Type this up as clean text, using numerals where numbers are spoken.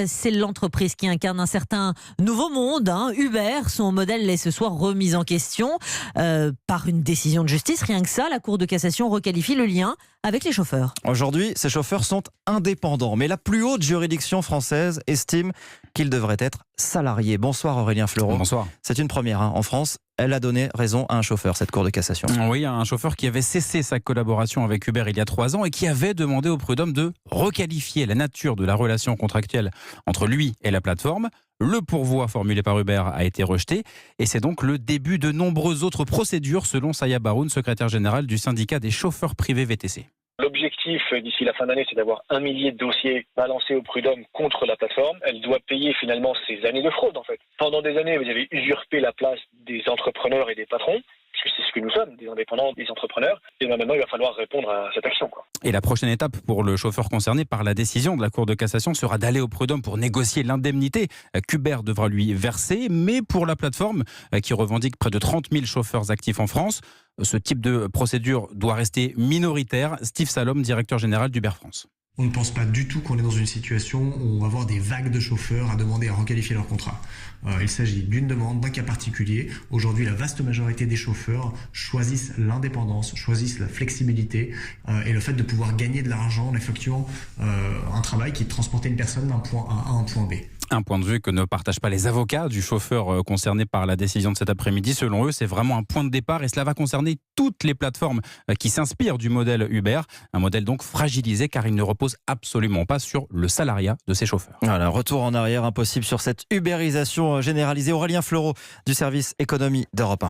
C'est l'entreprise qui incarne un certain nouveau monde. Uber, son modèle est ce soir remis en question par une décision de justice. Rien que ça, la Cour de cassation requalifie le lien avec les chauffeurs. Aujourd'hui, ces chauffeurs sont indépendants, mais la plus haute juridiction française estime qu'ils devraient être salariés. Bonsoir Aurélien Fleureau. Bonsoir. C'est une première en France. Elle a donné raison à un chauffeur, cette Cour de cassation. Oui, un chauffeur qui avait cessé sa collaboration avec Uber il y a 3 ans et qui avait demandé au prud'homme de requalifier la nature de la relation contractuelle entre lui et la plateforme. Le pourvoi formulé par Uber a été rejeté et c'est donc le début de nombreuses autres procédures selon Saya Baroun, secrétaire générale du syndicat des chauffeurs privés VTC. L'objectif d'ici la fin d'année, c'est d'avoir 1 millier de dossiers balancés au prud'homme contre la plateforme. Elle doit payer finalement ses années de fraude en fait. Pendant des années, vous avez usurpé la place des entrepreneurs et des patrons, puisque c'est ce que nous sommes, des indépendants, des entrepreneurs. Et maintenant, il va falloir répondre à cette action, Et la prochaine étape pour le chauffeur concerné par la décision de la Cour de cassation sera d'aller au prud'homme pour négocier l'indemnité qu'Uber devra lui verser. Mais pour la plateforme, qui revendique près de 30 000 chauffeurs actifs en France, ce type de procédure doit rester minoritaire. Steve Salom, directeur général d'Uber France. On ne pense pas du tout qu'on est dans une situation où on va avoir des vagues de chauffeurs à demander à requalifier leur contrat. Il s'agit d'une demande, d'un cas particulier. Aujourd'hui, la vaste majorité des chauffeurs choisissent l'indépendance, choisissent la flexibilité et le fait de pouvoir gagner de l'argent en effectuant un travail qui est de transporter une personne d'un point A à un point B. Un point de vue que ne partagent pas les avocats du chauffeur concerné par la décision de cet après-midi. Selon eux, c'est vraiment un point de départ et cela va concerner toutes les plateformes qui s'inspirent du modèle Uber. Un modèle donc fragilisé car il ne repose absolument pas sur le salariat de ses chauffeurs. Voilà, retour en arrière impossible sur cette ubérisation généralisée. Aurélien Fleureau du service économie d'Europe 1.